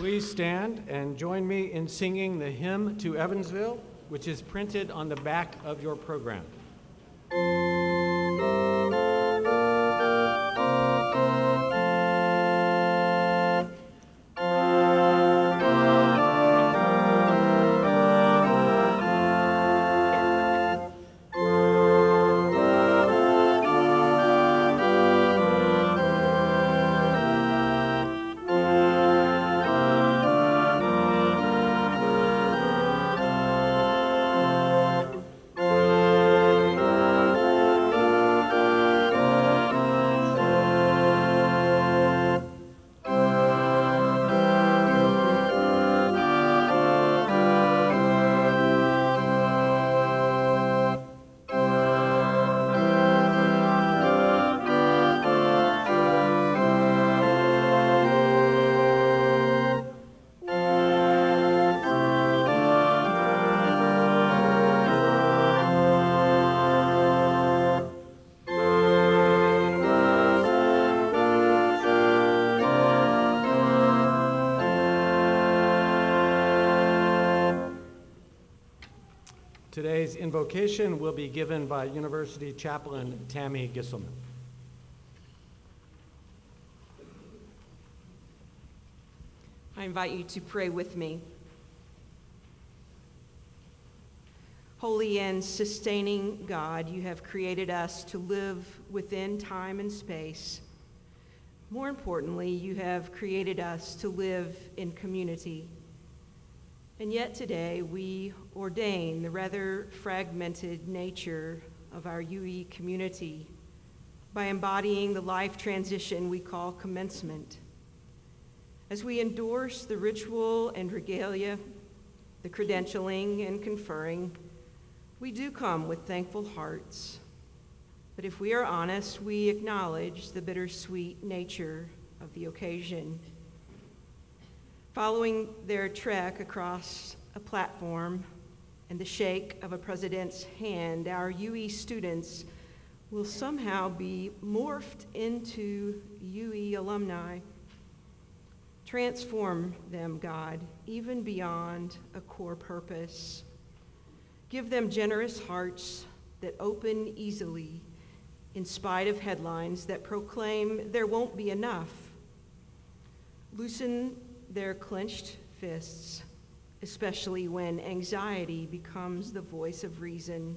Please stand and join me in singing the hymn to Evansville, which is printed on the back of your program. Today's invocation will be given by University Chaplain Tammy Gisselman. I invite you to pray with me. Holy and sustaining God, you have created us to live within time and space. More importantly, you have created us to live in community. And yet today we ordain the rather fragmented nature of our UE community by embodying the life transition we call commencement. As we endorse the ritual and regalia, the credentialing and conferring, we do come with thankful hearts. But if we are honest, we acknowledge the bittersweet nature of the occasion. Following their trek across a platform and the shake of a president's hand, our UE students will somehow be morphed into UE alumni. Transform them, God, even beyond a core purpose. Give them generous hearts that open easily in spite of headlines that proclaim there won't be enough. Loosen their clenched fists, especially when anxiety becomes the voice of reason.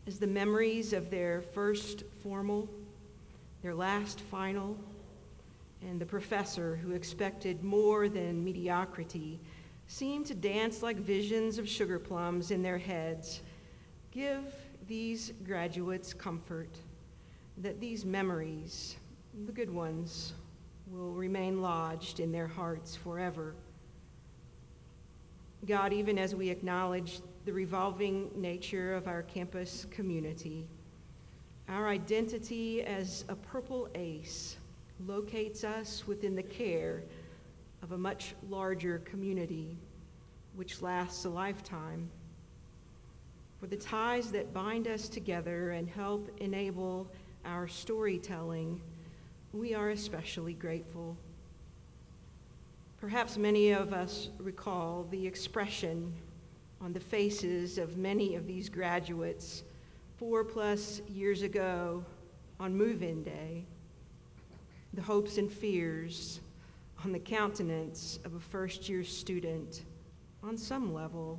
As the memories of their first formal, their last final, and the professor who expected more than mediocrity seem to dance like visions of sugar plums in their heads, give these graduates comfort that these memories, the good ones, will remain lodged in their hearts forever. God, even as we acknowledge the revolving nature of our campus community, our identity as a purple ace locates us within the care of a much larger community which lasts a lifetime. For the ties that bind us together and help enable our storytelling, we are especially grateful. Perhaps many of us recall the expression on the faces of many of these graduates 4+ years ago on move-in day, the hopes and fears on the countenance of a first-year student on some level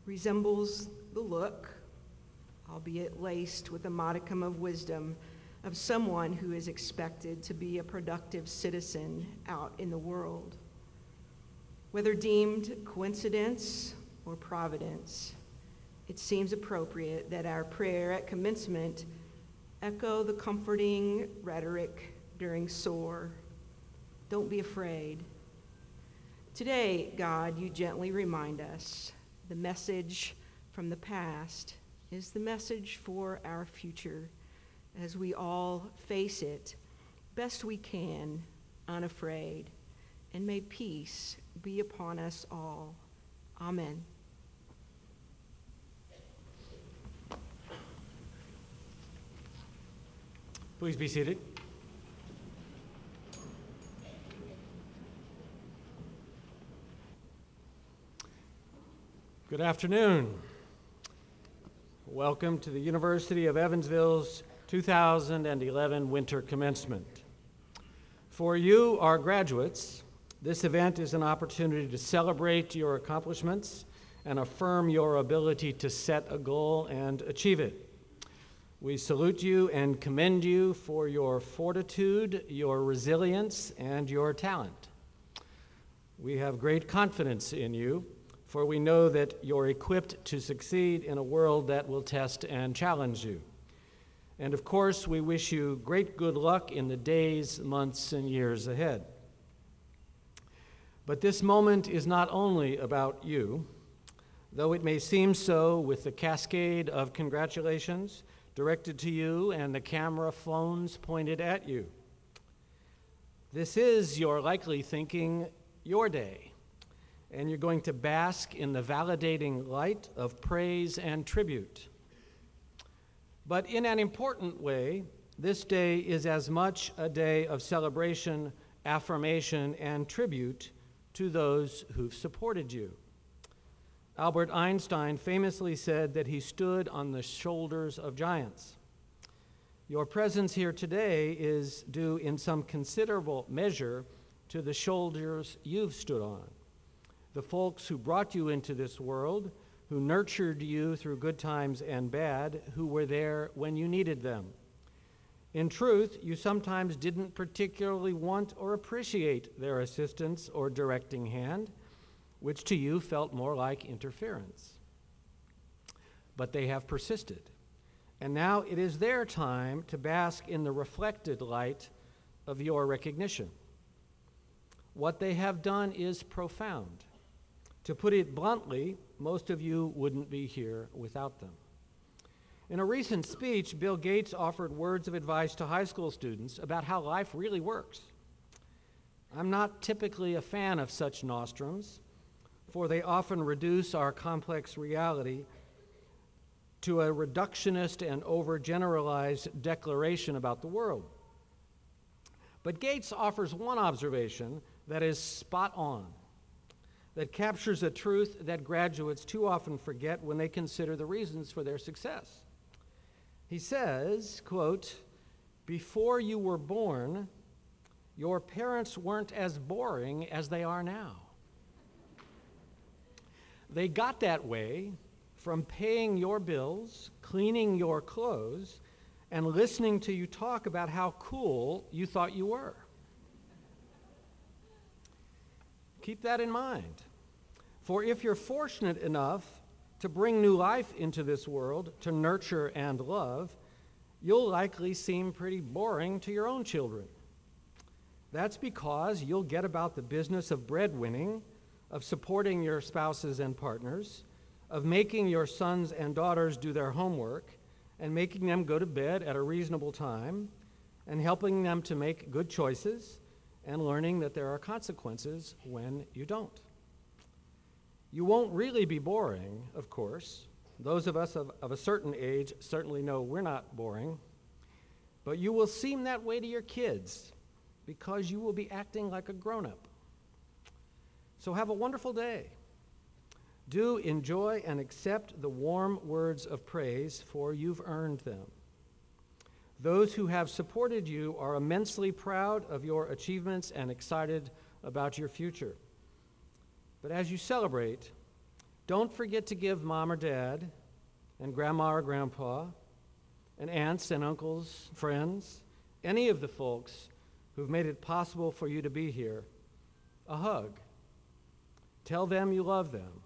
resembles the look, albeit laced with a modicum of wisdom, of someone who is expected to be a productive citizen out in the world. Whether deemed coincidence or providence, it seems appropriate that our prayer at commencement echo the comforting rhetoric during SOAR. Don't be afraid. Today, God, you gently remind us the message from the past is the message for our future as we all face it best we can, unafraid, and may peace be upon us all. Amen. Please be seated. Good afternoon. Welcome to the University of Evansville's 2011 Winter Commencement. For you, our graduates, this event is an opportunity to celebrate your accomplishments and affirm your ability to set a goal and achieve it. We salute you and commend you for your fortitude, your resilience, and your talent. We have great confidence in you, for we know that you're equipped to succeed in a world that will test and challenge you. And of course, we wish you great good luck in the days, months, and years ahead. But this moment is not only about you, though it may seem so with the cascade of congratulations directed to you and the camera phones pointed at you. This is, you're likely thinking, your day, and you're going to bask in the validating light of praise and tribute. But in an important way, this day is as much a day of celebration, affirmation, and tribute to those who've supported you. Albert Einstein famously said that he stood on the shoulders of giants. Your presence here today is due in some considerable measure to the shoulders you've stood on. The folks who brought you into this world, who nurtured you through good times and bad, who were there when you needed them. In truth, you sometimes didn't particularly want or appreciate their assistance or directing hand, which to you felt more like interference. But they have persisted, and now it is their time to bask in the reflected light of your recognition. What they have done is profound. To put it bluntly, most of you wouldn't be here without them. In a recent speech, Bill Gates offered words of advice to high school students about how life really works. I'm not typically a fan of such nostrums, for they often reduce our complex reality to a reductionist and overgeneralized declaration about the world. But Gates offers one observation that is spot on. that captures a truth that graduates too often forget when they consider the reasons for their success. He says, quote, "Before you were born, your parents weren't as boring as they are now. They got that way from paying your bills, cleaning your clothes, and listening to you talk about how cool you thought you were." Keep that in mind. For if you're fortunate enough to bring new life into this world, to nurture and love, you'll likely seem pretty boring to your own children. That's because you'll get about the business of breadwinning, of supporting your spouses and partners, of making your sons and daughters do their homework, and making them go to bed at a reasonable time, and helping them to make good choices, and learning that there are consequences when you don't. You won't really be boring, of course. Those of us of a certain age certainly know we're not boring, but you will seem that way to your kids because you will be acting like a grown-up. So have a wonderful day. Do enjoy and accept the warm words of praise, for you've earned them. Those who have supported you are immensely proud of your achievements and excited about your future. But as you celebrate, don't forget to give mom or dad and grandma or grandpa and aunts and uncles, friends, any of the folks who've made it possible for you to be here, a hug. Tell them you love them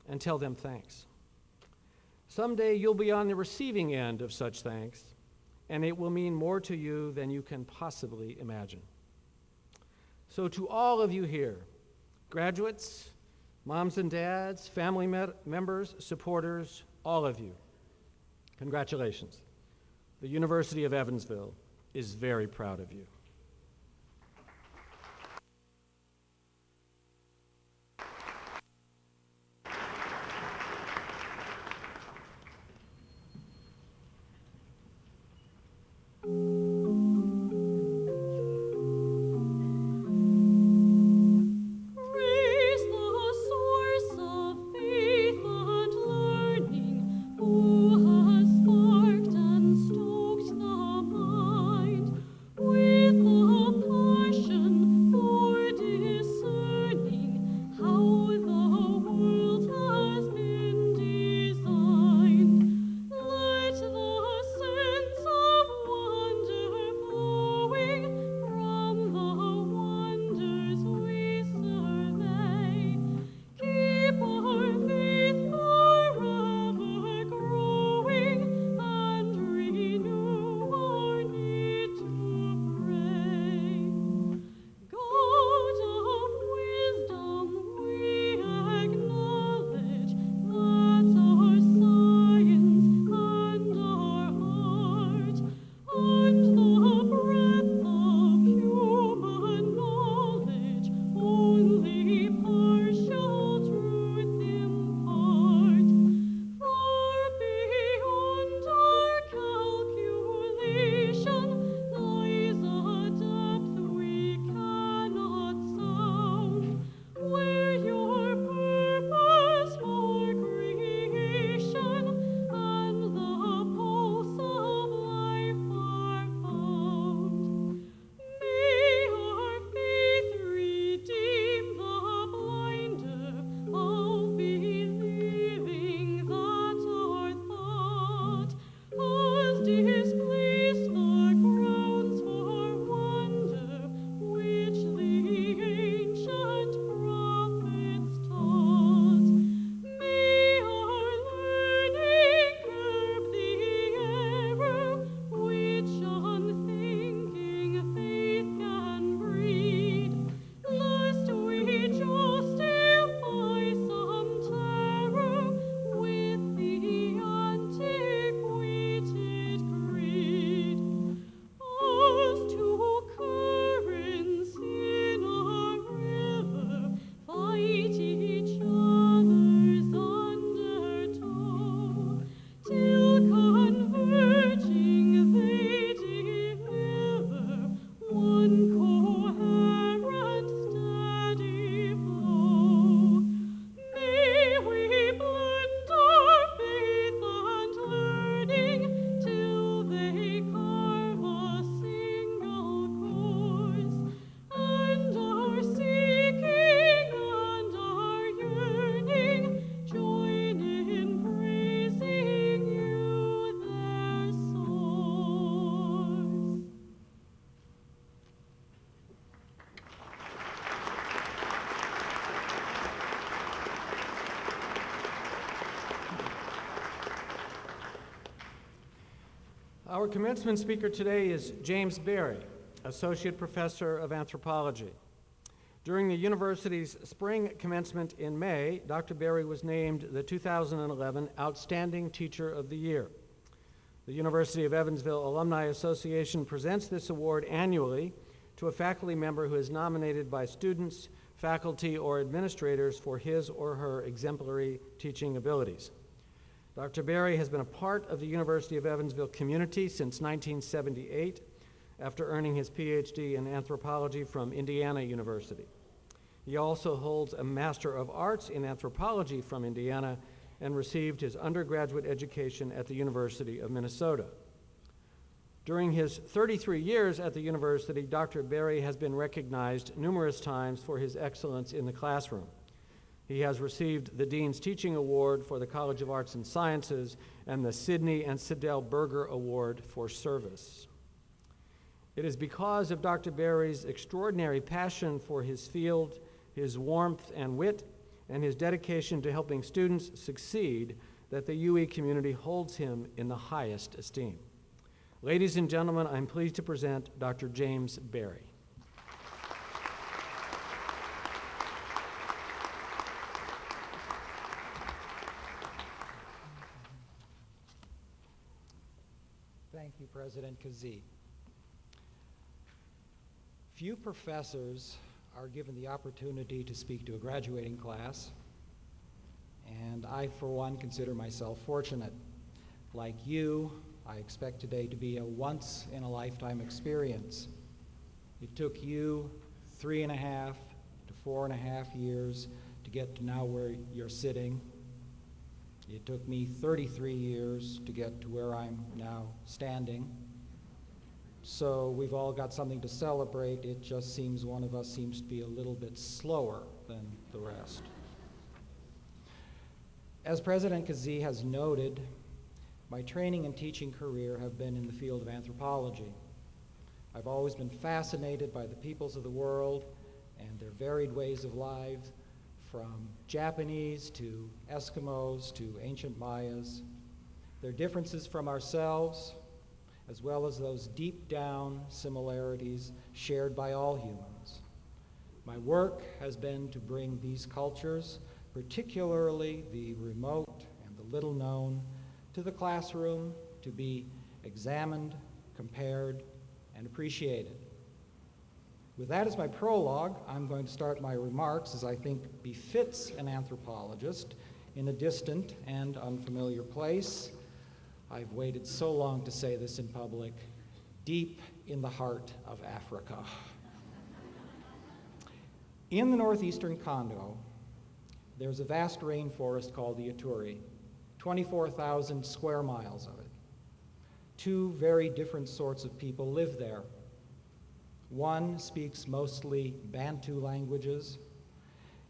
and tell them thanks. Someday you'll be on the receiving end of such thanks, and it will mean more to you than you can possibly imagine. So to all of you here, graduates, moms and dads, family members, supporters, all of you, congratulations. The University of Evansville is very proud of you. With Our commencement speaker today is James Berry, Associate Professor of Anthropology. During the university's spring commencement in May, Dr. Berry was named the 2011 Outstanding Teacher of the Year. The University of Evansville Alumni Association presents this award annually to a faculty member who is nominated by students, faculty, or administrators for his or her exemplary teaching abilities. Dr. Berry has been a part of the University of Evansville community since 1978 after earning his PhD in anthropology from Indiana University. He also holds a Master of Arts in Anthropology from Indiana and received his undergraduate education at the University of Minnesota. During his 33 years at the university, Dr. Berry has been recognized numerous times for his excellence in the classroom. He has received the Dean's Teaching Award for the College of Arts and Sciences and the Sidney and Sidell Berger Award for Service. It is because of Dr. Berry's extraordinary passion for his field, his warmth and wit, and his dedication to helping students succeed that the UE community holds him in the highest esteem. Ladies and gentlemen, I'm pleased to present Dr. James Berry. Thank you, President Kazee. Few professors are given the opportunity to speak to a graduating class, and I, for one, consider myself fortunate. Like you, I expect today to be a once-in-a-lifetime experience. It took you 3.5 to 4.5 years to get to now where you're sitting. It took me 33 years to get to where I'm now standing. So we've all got something to celebrate. It just seems one of us seems to be a little bit slower than the rest. As President Kazee has noted, my training and teaching career have been in the field of anthropology. I've always been fascinated by the peoples of the world and their varied ways of life, from Japanese to Eskimos to ancient Mayas, their differences from ourselves, as well as those deep down similarities shared by all humans. My work has been to bring these cultures, particularly the remote and the little known, to the classroom to be examined, compared, and appreciated. With that as my prologue, I'm going to start my remarks, as I think befits an anthropologist, in a distant and unfamiliar place. I've waited so long to say this in public, deep in the heart of Africa. In the northeastern Congo, there's a vast rainforest called the Ituri, 24,000 square miles of it. Two very different sorts of people live there. One speaks mostly Bantu languages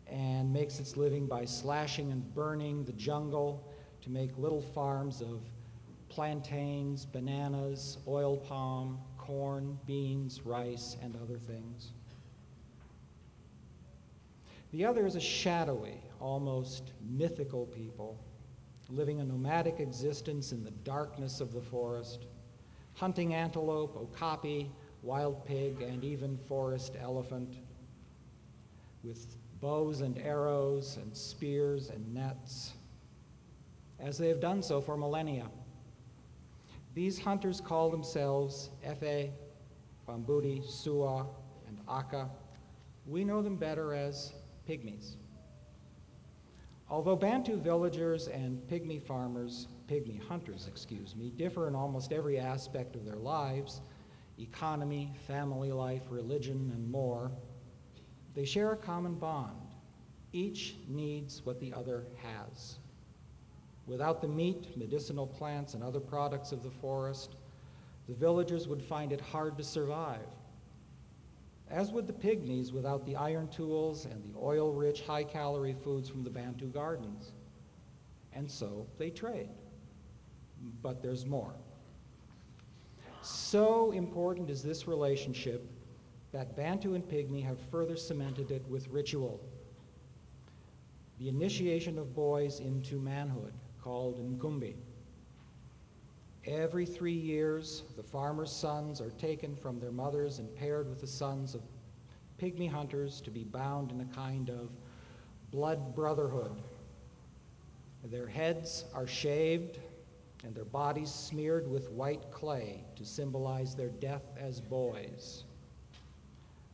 and makes its living by slashing and burning the jungle to make little farms of plantains, bananas, oil palm, corn, beans, rice, and other things. The other is a shadowy, almost mythical people, living a nomadic existence in the darkness of the forest, hunting antelope, okapi, wild pig, and even forest elephant, with bows and arrows and spears and nets, as they have done so for millennia. These hunters call themselves Efe, Bambudi, Sua, and Aka. We know them better as pygmies. Although Bantu villagers and pygmy farmers, pygmy hunters, differ in almost every aspect of their lives, economy, family life, religion, and more, they share a common bond. Each needs what the other has. Without the meat, medicinal plants, and other products of the forest, the villagers would find it hard to survive, as would the pygmies without the iron tools and the oil-rich, high-calorie foods from the Bantu gardens. And so they trade. But there's more. So important is this relationship that Bantu and Pygmy have further cemented it with ritual. The initiation of boys into manhood, called Nkumbi. Every 3 years, the farmers' sons are taken from their mothers and paired with the sons of pygmy hunters to be bound in a kind of blood brotherhood. Their heads are shaved and their bodies smeared with white clay to symbolize their death as boys.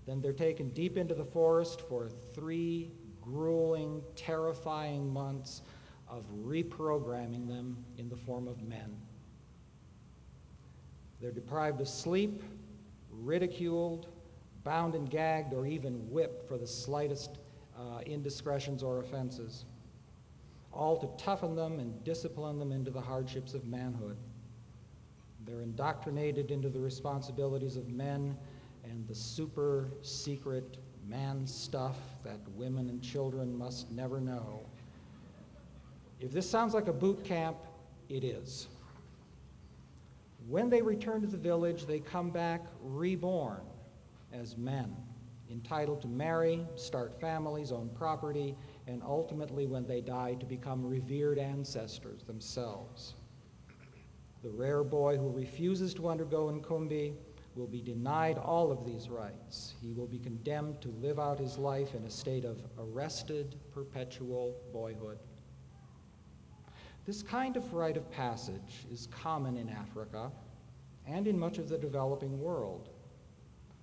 Then they're taken deep into the forest for 3 grueling, terrifying months of reprogramming them in the form of men. They're deprived of sleep, ridiculed, bound and gagged, or even whipped for the slightest indiscretions or offenses, all to toughen them and discipline them into the hardships of manhood. They're indoctrinated into the responsibilities of men and the super secret man stuff that women and children must never know. If this sounds like a boot camp, it is. When they return to the village, they come back reborn as men, entitled to marry, start families, own property, and ultimately, when they die, to become revered ancestors themselves. The rare boy who refuses to undergo Nkumbi will be denied all of these rights. He will be condemned to live out his life in a state of arrested, perpetual boyhood. This kind of rite of passage is common in Africa and in much of the developing world.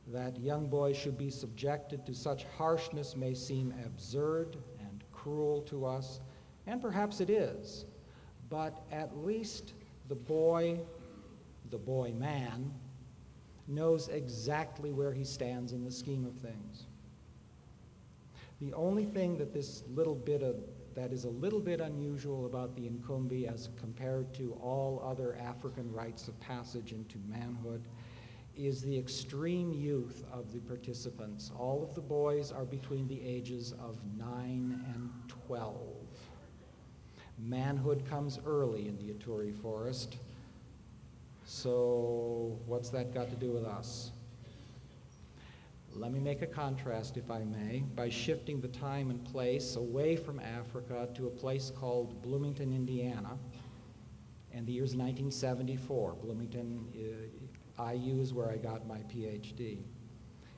That young boys should be subjected to such harshness may seem absurd and cruel to us, and perhaps it is, but at least the boy man, knows exactly where he stands in the scheme of things. The only thing that that is a little bit unusual about the Nkumbi as compared to all other African rites of passage into manhood is the extreme youth of the participants. All of the boys are between the ages of 9 and 12. Manhood comes early in the Ituri forest. So what's that got to do with us? Let me make a contrast, if I may, by shifting the time and place away from Africa to a place called Bloomington, Indiana, and the year's 1974. Bloomington, IU is where I got my PhD.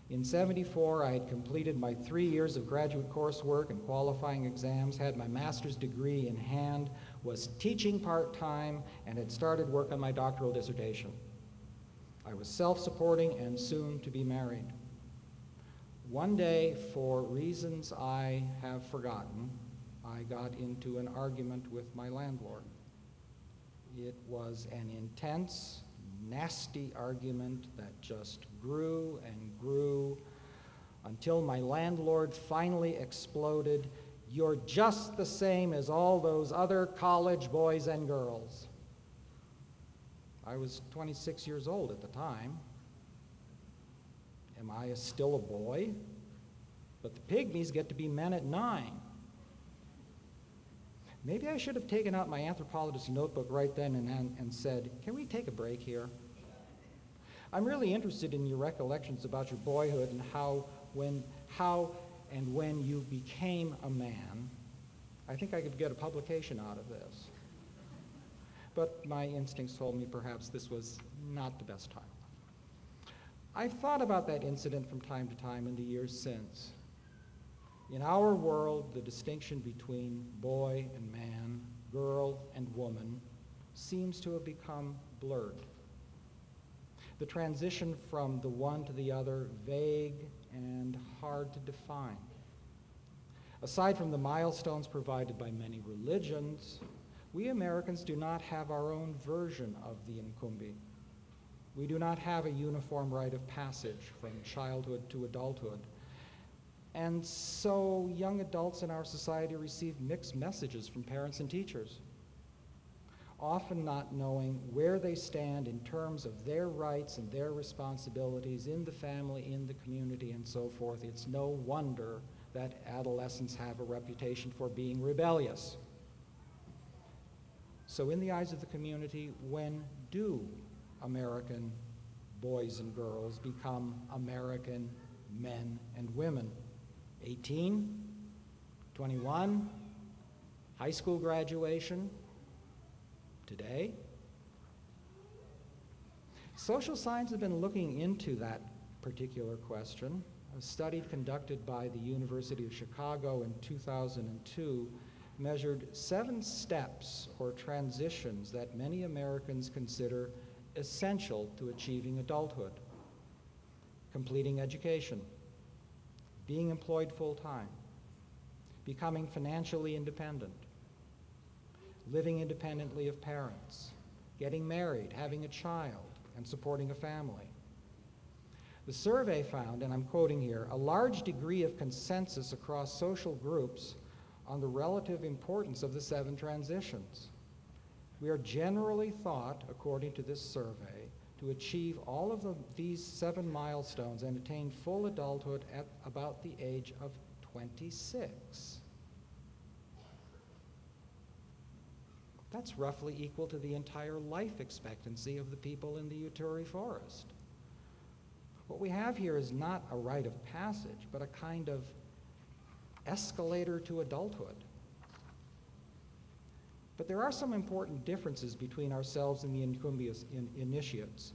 In '74, I had completed my 3 years of graduate coursework and qualifying exams, had my master's degree in hand, was teaching part-time, and had started work on my doctoral dissertation. I was self-supporting and soon to be married. One day, for reasons I have forgotten, I got into an argument with my landlord. It was an intense, nasty argument that just grew and grew until my landlord finally exploded, "You're just the same as all those other college boys and girls." I was 26 years old at the time. Am I still a boy? But the pygmies get to be men at 9. Maybe I should have taken out my anthropologist's notebook right then and said, "Can we take a break here? I'm really interested in your recollections about your boyhood and how and when you became a man. I think I could get a publication out of this." But my instincts told me perhaps this was not the best time. I've thought about that incident from time to time in the years since. In our world, the distinction between boy and man, girl and woman, seems to have become blurred. The transition from the one to the other, vague and hard to define. Aside from the milestones provided by many religions, we Americans do not have our own version of the Nkumbi. We do not have a uniform rite of passage from childhood to adulthood. And so young adults in our society receive mixed messages from parents and teachers, often not knowing where they stand in terms of their rights and their responsibilities in the family, in the community, and so forth. It's no wonder that adolescents have a reputation for being rebellious. So in the eyes of the community, when do American boys and girls become American men and women? 18, 21, high school graduation, today? Social science has been looking into that particular question. A study conducted by the University of Chicago in 2002 measured 7 steps or transitions that many Americans consider essential to achieving adulthood: completing education, being employed full-time, becoming financially independent, living independently of parents, getting married, having a child, and supporting a family. The survey found, and I'm quoting here, a large degree of consensus across social groups on the relative importance of the 7 transitions. We are generally thought, according to this survey, to achieve all of these 7 milestones and attain full adulthood at about the age of 26. That's roughly equal to the entire life expectancy of the people in the Uttari forest. What we have here is not a rite of passage, but a kind of escalator to adulthood. But there are some important differences between ourselves and the initiates.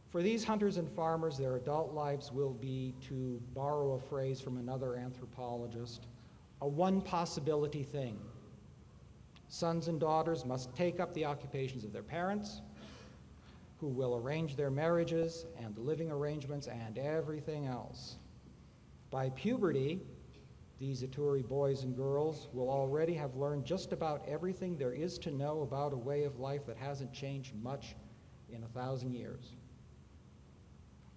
For these hunters and farmers, their adult lives will be, to borrow a phrase from another anthropologist, a one-possibility thing. Sons and daughters must take up the occupations of their parents, who will arrange their marriages and the living arrangements and everything else. By puberty, these Uttari boys and girls will already have learned just about everything there is to know about a way of life that hasn't changed much in 1,000 years.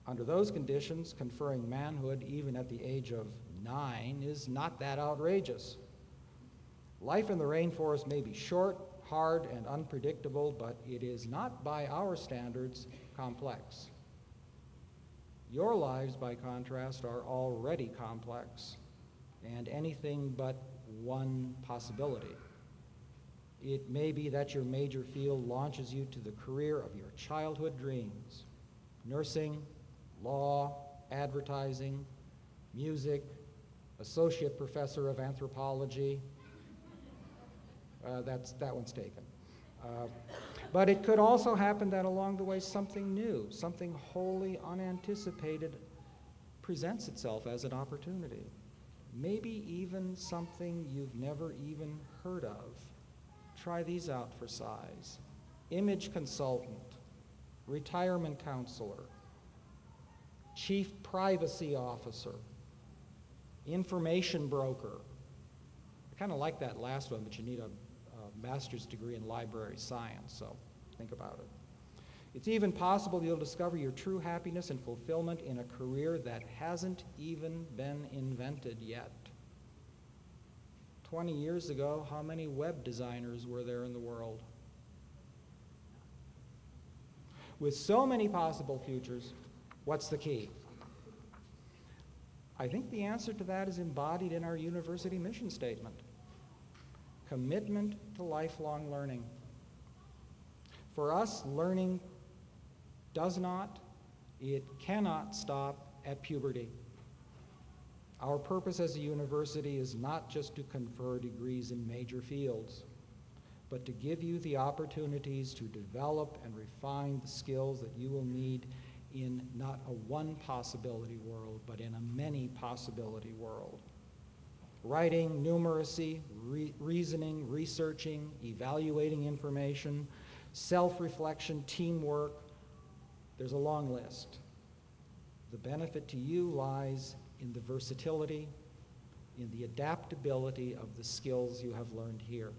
Under those conditions, conferring manhood even at the age of 9 is not that outrageous. Life in the rainforest may be short, hard, and unpredictable, but it is not, by our standards, complex. Your lives, by contrast, are already complex and anything but one possibility. It may be that your major field launches you to the career of your childhood dreams: nursing, law, advertising, music, associate professor of anthropology. That one's taken. But it could also happen that along the way something new, something wholly unanticipated presents itself as an opportunity. Maybe even something you've never even heard of. Try these out for size: image consultant, retirement counselor, chief privacy officer, information broker. I kind of like that last one, but you need a master's degree in library science, so think about it. It's even possible you'll discover your true happiness and fulfillment in a career that hasn't even been invented yet. 20 years ago, how many web designers were there in the world? With so many possible futures, what's the key? I think the answer to that is embodied in our university mission statement: commitment to lifelong learning. For us, learning does not, it cannot stop at puberty. Our purpose as a university is not just to confer degrees in major fields, but to give you the opportunities to develop and refine the skills that you will need in not a one possibility world, but in a many possibility world. Writing, numeracy, reasoning, researching, evaluating information, self-reflection, teamwork. There's a long list. The benefit to you lies in the versatility, in the adaptability of the skills you have learned here.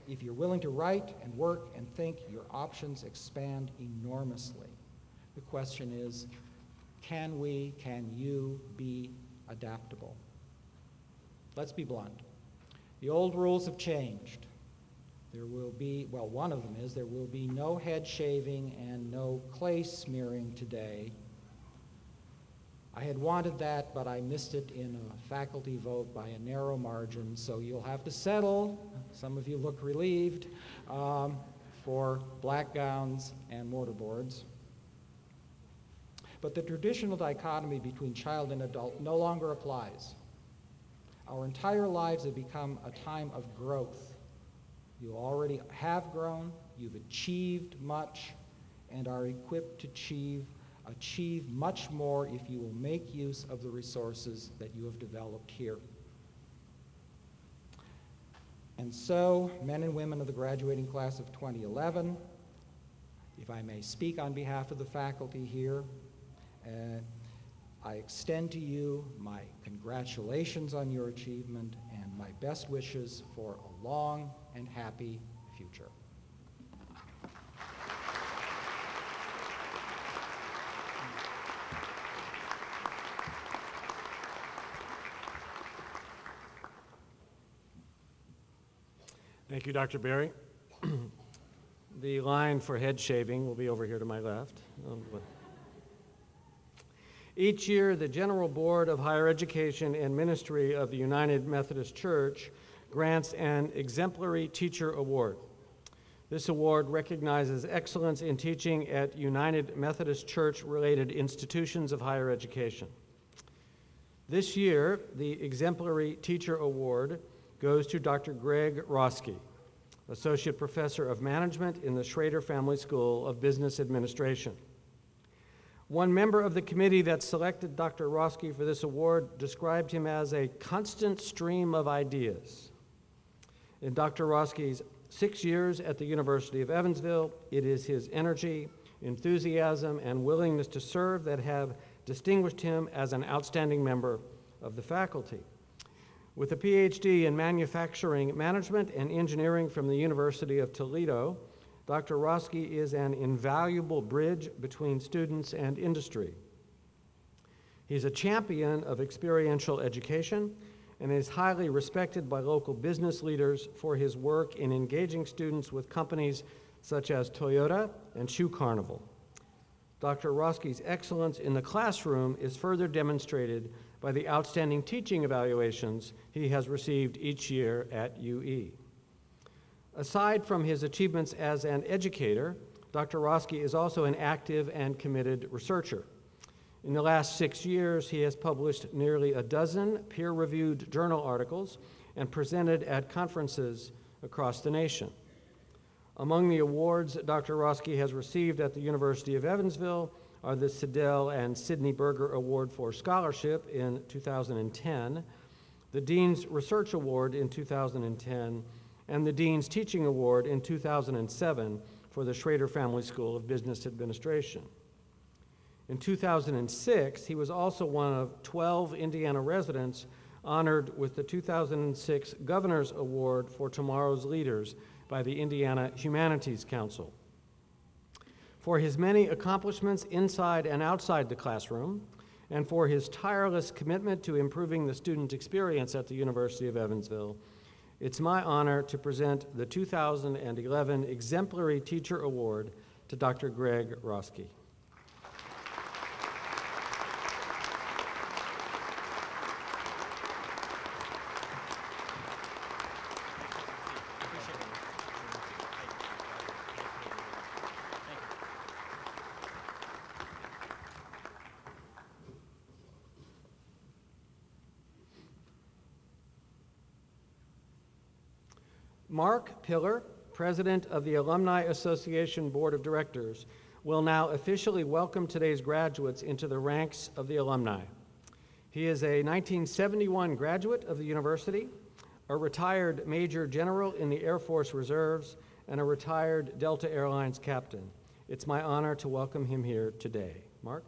If you're willing to write and work and think, your options expand enormously. The question is, can you be adaptable? Let's be blunt. The old rules have changed. There will be, well, one of them is there will be no head shaving and no clay smearing today. I had wanted that, but I missed it in a faculty vote by a narrow margin, so you'll have to settle, some of you look relieved, for black gowns and mortarboards. But the traditional dichotomy between child and adult no longer applies. Our entire lives have become a time of growth, You already have grown, you've achieved much, and are equipped to achieve much more if you will make use of the resources that you have developed here. And so, men and women of the graduating class of 2011, if I may speak on behalf of the faculty here, I extend to you my congratulations on your achievement and my best wishes for a long and happy future. Thank you, Dr. Berry. The line for head shaving will be over here to my left. Each year, the General Board of Higher Education and Ministry of the United Methodist Church grants an Exemplary Teacher Award. This award recognizes excellence in teaching at United Methodist Church-related institutions of higher education. This year, the Exemplary Teacher Award goes to Dr. Greg Roski, Associate Professor of Management in the Schrader Family School of Business Administration. One member of the committee that selected Dr. Roski for this award described him as a constant stream of ideas. In Dr. Roski's 6 years at the University of Evansville, it is his energy, enthusiasm, and willingness to serve that have distinguished him as an outstanding member of the faculty. With a PhD in manufacturing management and engineering from the University of Toledo, Dr. Roski is an invaluable bridge between students and industry. He's a champion of experiential education and is highly respected by local business leaders for his work in engaging students with companies such as Toyota and Shoe Carnival. Dr. Roski's excellence in the classroom is further demonstrated by the outstanding teaching evaluations he has received each year at UE. Aside from his achievements as an educator, Dr. Roski is also an active and committed researcher. In the last 6 years, he has published nearly a dozen peer-reviewed journal articles and presented at conferences across the nation. Among the awards Dr. Roski has received at the University of Evansville are the Siddell and Sidney Berger Award for Scholarship in 2010, the Dean's Research Award in 2010, and the Dean's Teaching Award in 2007 for the Schrader Family School of Business Administration. In 2006, he was also one of 12 Indiana residents honored with the 2006 Governor's Award for Tomorrow's Leaders by the Indiana Humanities Council. For his many accomplishments inside and outside the classroom, and for his tireless commitment to improving the student experience at the University of Evansville, it's my honor to present the 2011 Exemplary Teacher Award to Dr. Greg Roski. Mark Pillar, President of the Alumni Association Board of Directors, will now officially welcome today's graduates into the ranks of the alumni. He is a 1971 graduate of the university, a retired Major General in the Air Force Reserves, and a retired Delta Airlines captain. It's my honor to welcome him here today. Mark?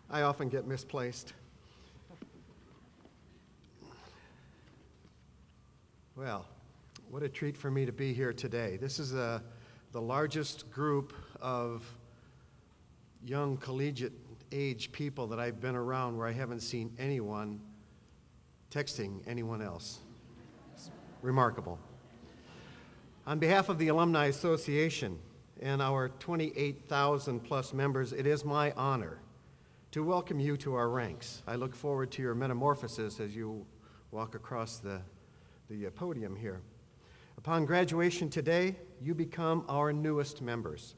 I often get misplaced. Well, what a treat for me to be here today. This is the largest group of young collegiate age people that I've been around where I haven't seen anyone texting anyone else. It's remarkable. On behalf of the Alumni Association and our 28,000 plus members, it is my honor to welcome you to our ranks. I look forward to your metamorphosis as you walk across the podium here. Upon graduation today, you become our newest members.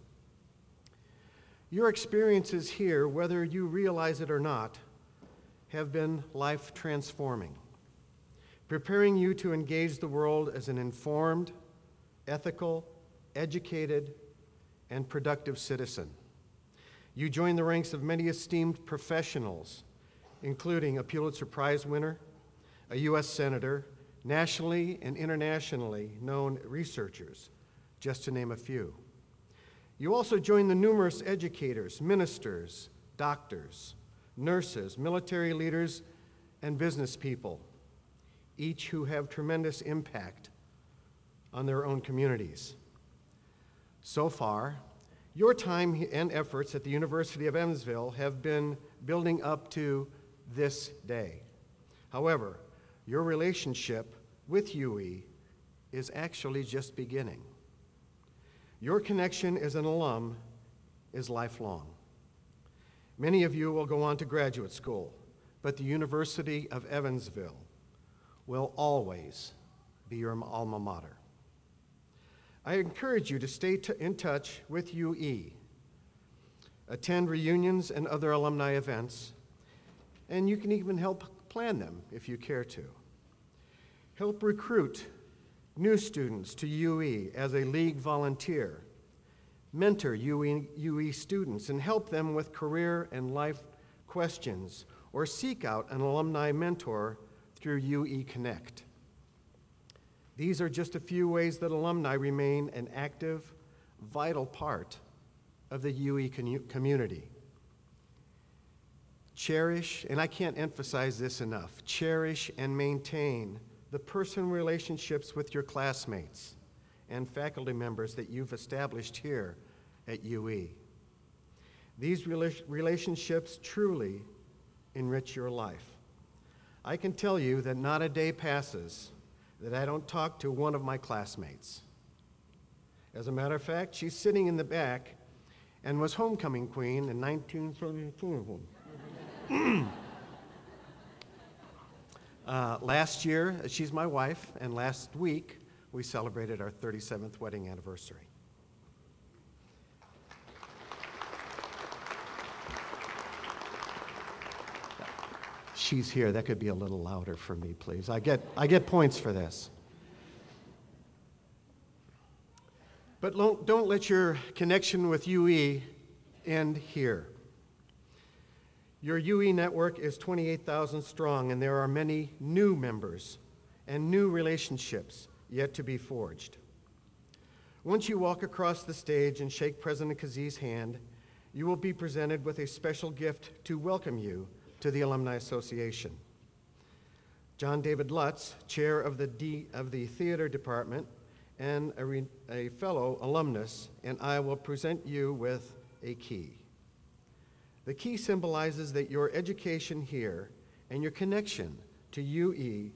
Your experiences here, whether you realize it or not, have been life transforming, preparing you to engage the world as an informed, ethical, educated, and productive citizen. You join the ranks of many esteemed professionals, including a Pulitzer Prize winner, a U.S. Senator, nationally and internationally known researchers, just to name a few. You also join the numerous educators, ministers, doctors, nurses, military leaders, and business people, each who have tremendous impact on their own communities. So far, your time and efforts at the University of Evansville have been building up to this day. However, your relationship with UE is actually just beginning. Your connection as an alum is lifelong. Many of you will go on to graduate school, but the University of Evansville will always be your alma mater. I encourage you to stay in touch with UE, attend reunions and other alumni events, and you can even help plan them if you care to. Help recruit new students to UE as a league volunteer. Mentor UE students and help them with career and life questions, or seek out an alumni mentor through UE Connect. These are just a few ways that alumni remain an active, vital part of the UE community. Cherish, and I can't emphasize this enough, cherish and maintain the personal relationships with your classmates and faculty members that you've established here at UE. These relationships truly enrich your life. I can tell you that not a day passes that I don't talk to one of my classmates. As a matter of fact, she's sitting in the back and was homecoming queen in 1932. Last year, she's my wife, and last week we celebrated our 37th wedding anniversary. She's here. That could be a little louder for me, please. I get points for this. But don't let your connection with UE end here. Your UE network is 28,000 strong, and there are many new members and new relationships yet to be forged. Once you walk across the stage and shake President Kazee's hand, you will be presented with a special gift to welcome you to the Alumni Association. John David Lutz, chair of the theater department and a fellow alumnus, and I will present you with a key. The key symbolizes that your education here and your connection to UE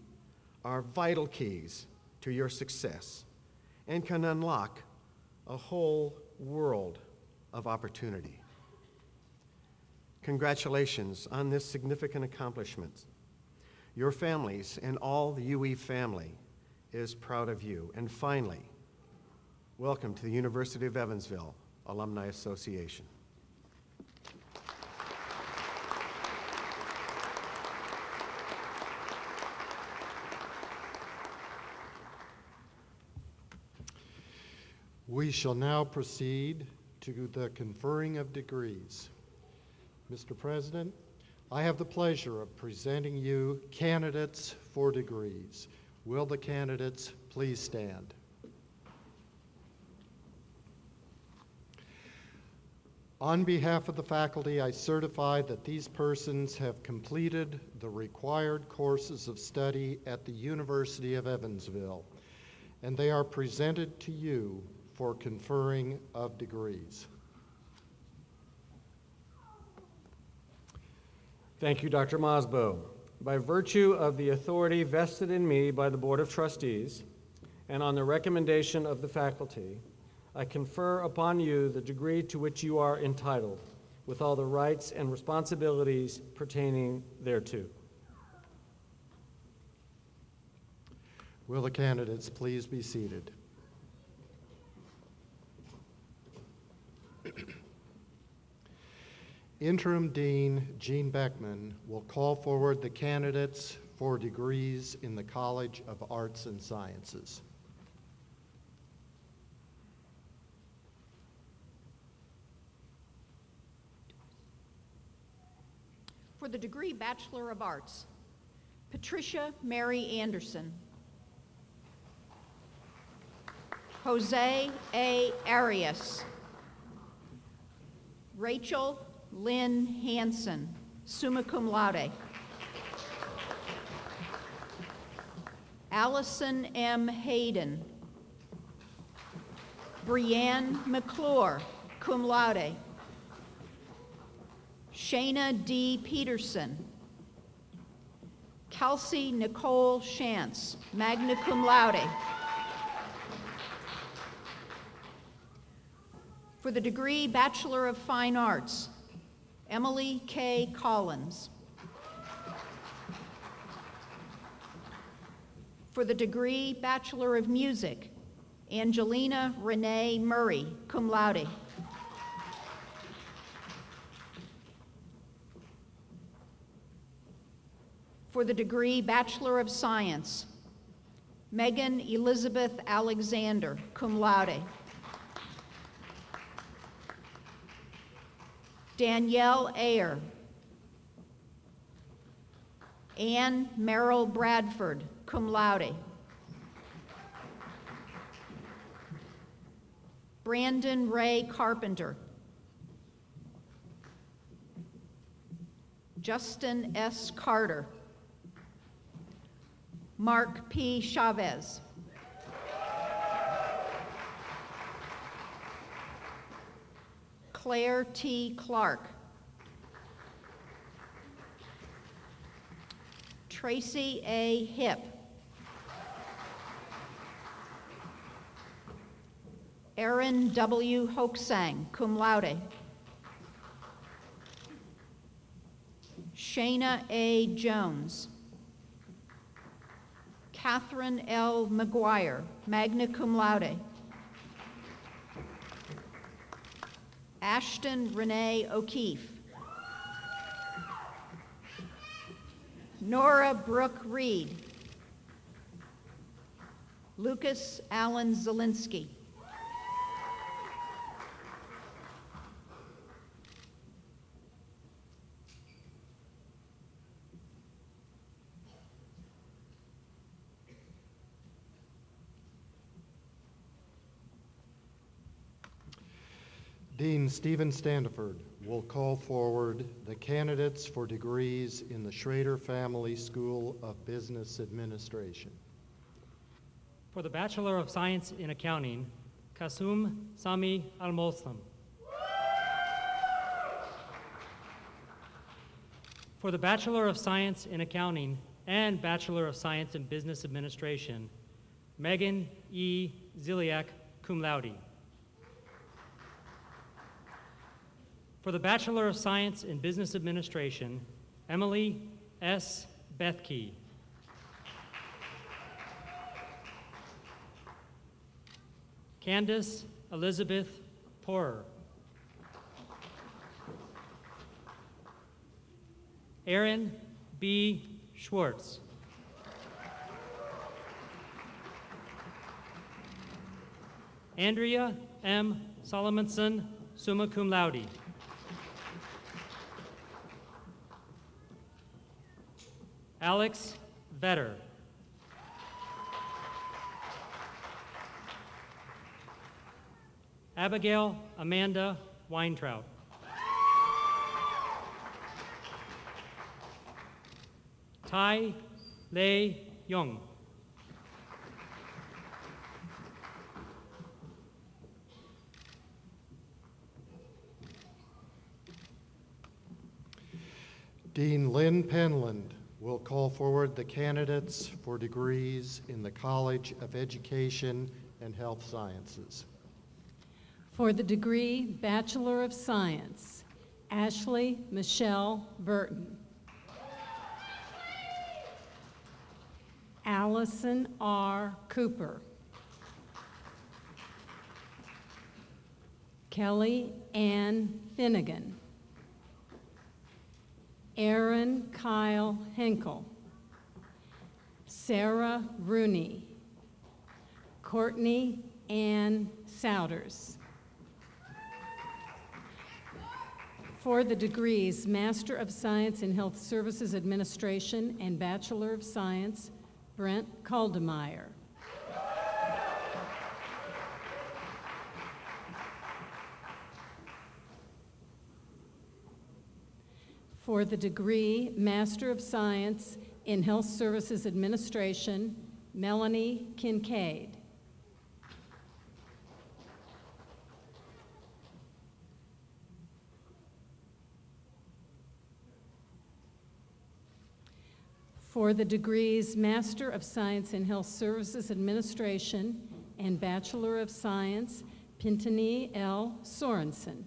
are vital keys to your success and can unlock a whole world of opportunity. Congratulations on this significant accomplishment. Your families and all the UE family is proud of you. And finally, welcome to the University of Evansville Alumni Association. We shall now proceed to the conferring of degrees. Mr. President, I have the pleasure of presenting you candidates for degrees. Will the candidates please stand? On behalf of the faculty, I certify that these persons have completed the required courses of study at the University of Evansville, and they are presented to you for conferring of degrees. Thank you, Dr. Mosbo. By virtue of the authority vested in me by the Board of Trustees and on the recommendation of the faculty, I confer upon you the degree to which you are entitled, with all the rights and responsibilities pertaining thereto. Will the candidates please be seated? Interim Dean Gene Beckman will call forward the candidates for degrees in the College of Arts and Sciences. For the degree Bachelor of Arts, Patricia Mary Anderson. Jose A. Arias. Rachel Lynn Hansen, summa cum laude. Allison M. Hayden. Brianne McClure, cum laude. Shayna D. Peterson. Kelsey Nicole Shantz, magna cum laude. For the degree Bachelor of Fine Arts, Emily K. Collins. For the degree Bachelor of Music, Angelina Renee Murray, cum laude. For the degree Bachelor of Science, Megan Elizabeth Alexander, cum laude. Danielle Ayer. Anne Merrill Bradford, cum laude. Brandon Ray Carpenter. Justin S. Carter. Mark P. Chavez. Claire T. Clark. Tracy A. Hip. Aaron W. Hoaxang, cum laude. Shayna A. Jones. Catherine L. McGuire, magna cum laude. Ashton Renee O'Keefe. Nora Brooke Reed. Lucas Allen Zielinski. Dean Stephen Standiford will call forward the candidates for degrees in the Schrader Family School of Business Administration. For the Bachelor of Science in Accounting, Kasum Sami Al-Moslam. For the Bachelor of Science in Accounting and Bachelor of Science in Business Administration, Megan E. Ziliak, cum laude. For the Bachelor of Science in Business Administration, Emily S. Bethke. Candace Elizabeth Porer. Aaron B. Schwartz. Andrea M. Solomonson, summa cum laude. Alex Vetter. Abigail Amanda Weintraut. Tai Lei Young. Dean Lynn Penland will call forward the candidates for degrees in the College of Education and Health Sciences. For the degree Bachelor of Science, Ashley Michelle Burton. Allison R. Cooper. Kelly Ann Finnegan. Aaron Kyle Henkel, Sarah Rooney, Courtney Ann Souders. For the degrees Master of Science in Health Services Administration and Bachelor of Science, Brent Kaldemeyer. For the degree Master of Science in Health Services Administration, Melanie Kincaid. For the degrees Master of Science in Health Services Administration and Bachelor of Science, Pintani L. Sorensen.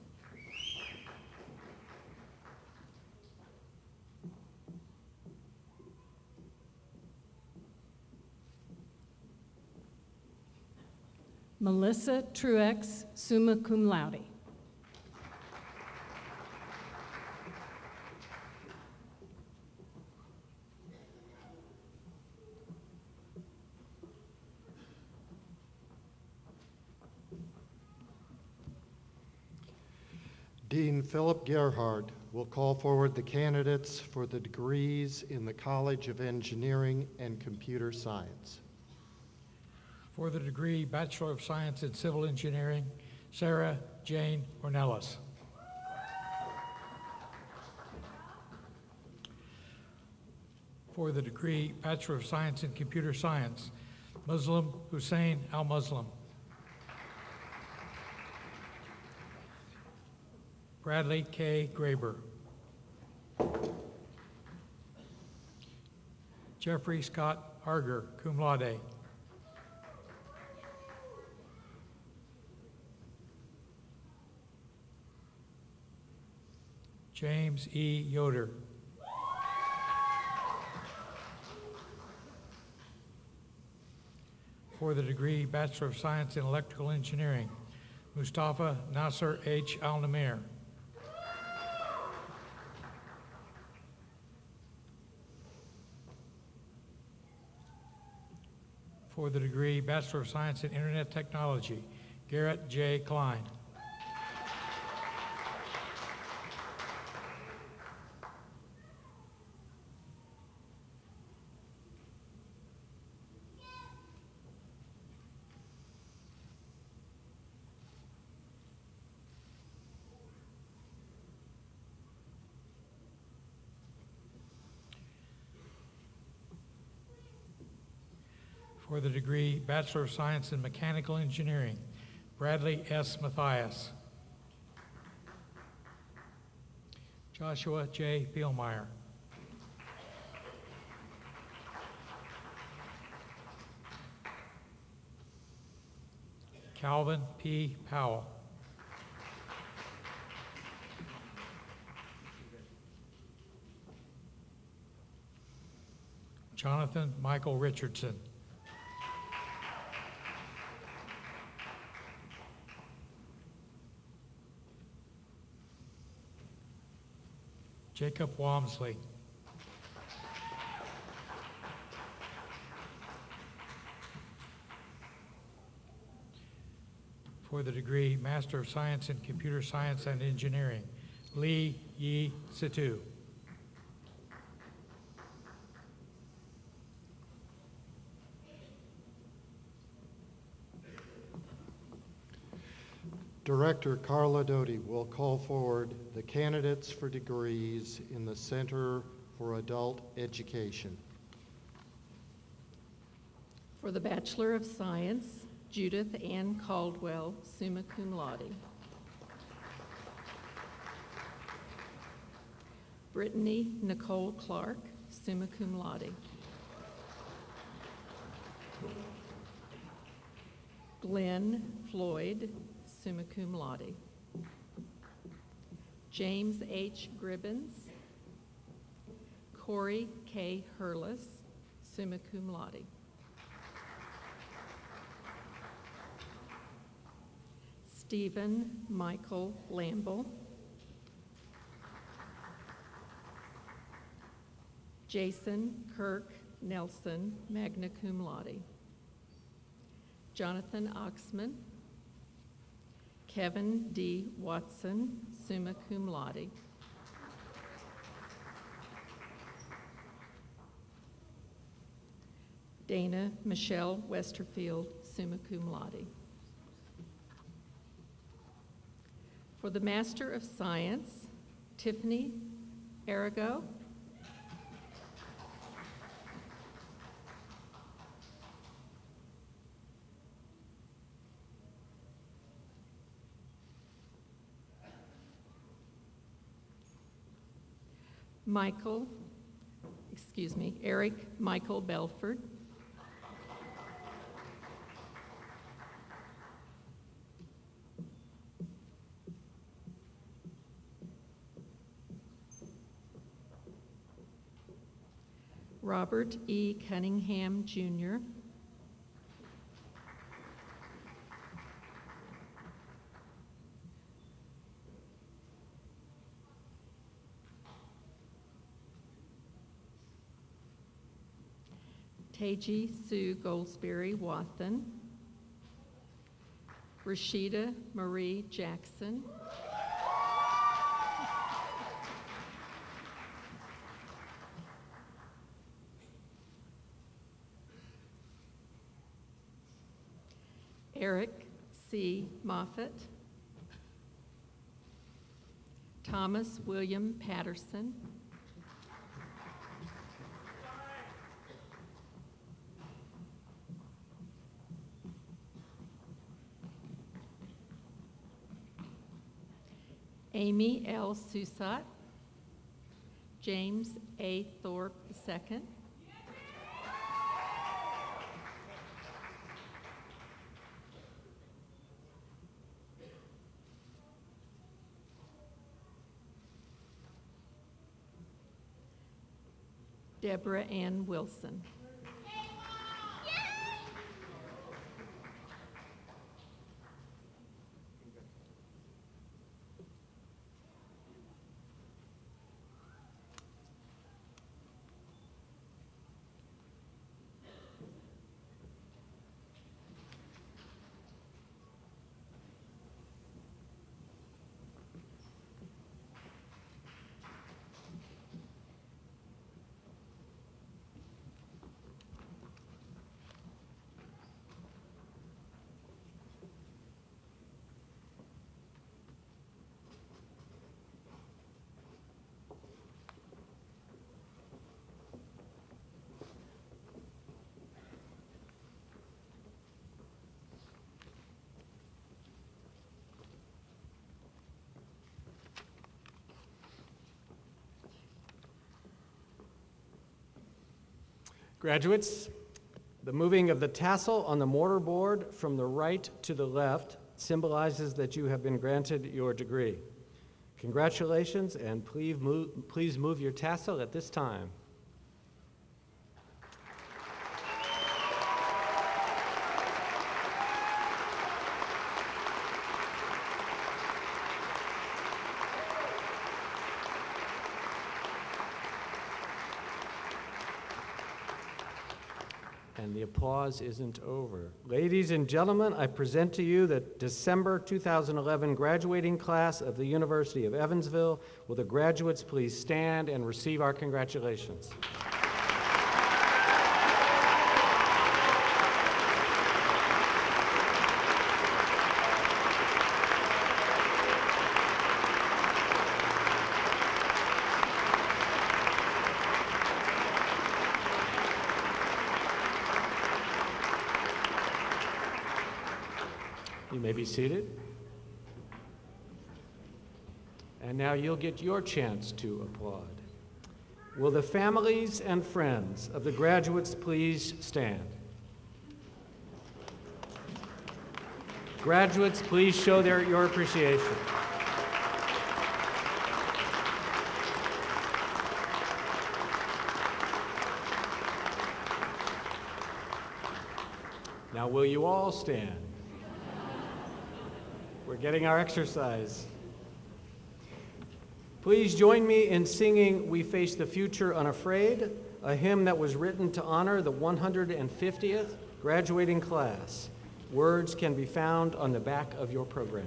Melissa Truex, summa cum laude. Dean Philip Gerhard will call forward the candidates for the degrees in the College of Engineering and Computer Science. For the degree Bachelor of Science in Civil Engineering, Sarah Jane Ornelas. For the degree Bachelor of Science in Computer Science, Muslim Hussein Al-Muslim. Bradley K. Graber. Jeffrey Scott Arger, cum laude. James E. Yoder. For the degree Bachelor of Science in Electrical Engineering, Mustafa Nasser H. Al-Namir. For the degree Bachelor of Science in Internet Technology, Garrett J. Klein. For the degree Bachelor of Science in Mechanical Engineering, Bradley S. Mathias. Joshua J. Bielmeyer. Calvin P. Powell. Jonathan Michael Richardson. Jacob Walmsley. For the degree Master of Science in Computer Science and Engineering, Lee Yi Situ. Director Carla Doty will call forward the candidates for degrees in the Center for Adult Education. For the Bachelor of Science, Judith Ann Caldwell, summa cum laude. Brittany Nicole Clark, summa cum laude. Glenn Floyd, summa cum laude. James H. Gribbins. Corey K. Hurlis, summa cum laude. Stephen Michael Lamble. Jason Kirk Nelson, magna cum laude. Jonathan Oxman. Kevin D. Watson, summa cum laude. Dana Michelle Westerfield, summa cum laude. For the Master of Science, Tiffany Arago. Eric Michael Belford. Robert E. Cunningham, Jr. Taji Sue Goldsberry Wathen. Rashida Marie Jackson. Eric C. Moffett. Thomas William Patterson. Amy L. Susat. James A. Thorpe II. Deborah Ann Wilson. Graduates, the moving of the tassel on the mortarboard from the right to the left symbolizes that you have been granted your degree. Congratulations, and please move your tassel at this time. And the applause isn't over. Ladies and gentlemen, I present to you the December 2011 graduating class of the University of Evansville. Will the graduates please stand and receive our congratulations? You may be seated. And now you'll get your chance to applaud. Will the families and friends of the graduates please stand? Graduates, please show your appreciation. Now will you all stand? We're getting our exercise. Please join me in singing We Face the Future Unafraid, a hymn that was written to honor the 150th graduating class. Words can be found on the back of your program.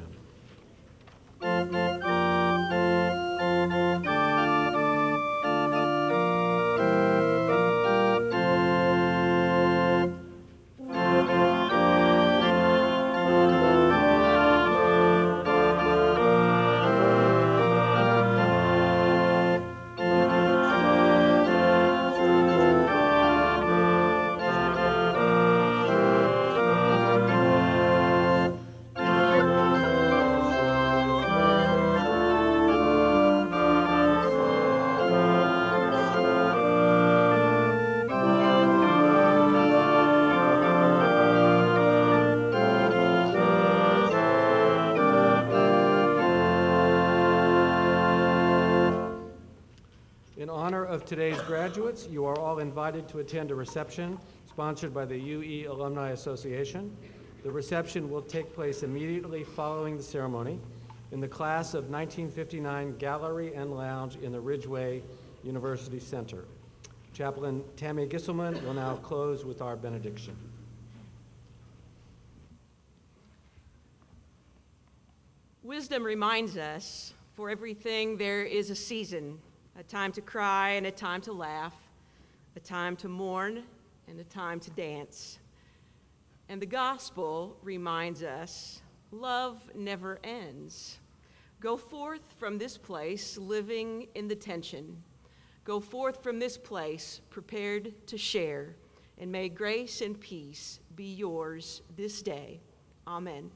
In honor of today's graduates, you are all invited to attend a reception sponsored by the UE Alumni Association. The reception will take place immediately following the ceremony in the class of 1959 Gallery and Lounge in the Ridgeway University Center. Chaplain Tammy Gisselman will now close with our benediction. Wisdom reminds us, for everything there is a season, a time to cry and a time to laugh, a time to mourn and a time to dance. And the gospel reminds us, love never ends. Go forth from this place living in the tension. Go forth from this place prepared to share, and may grace and peace be yours this day. Amen.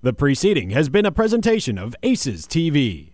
The preceding has been a presentation of ACES TV.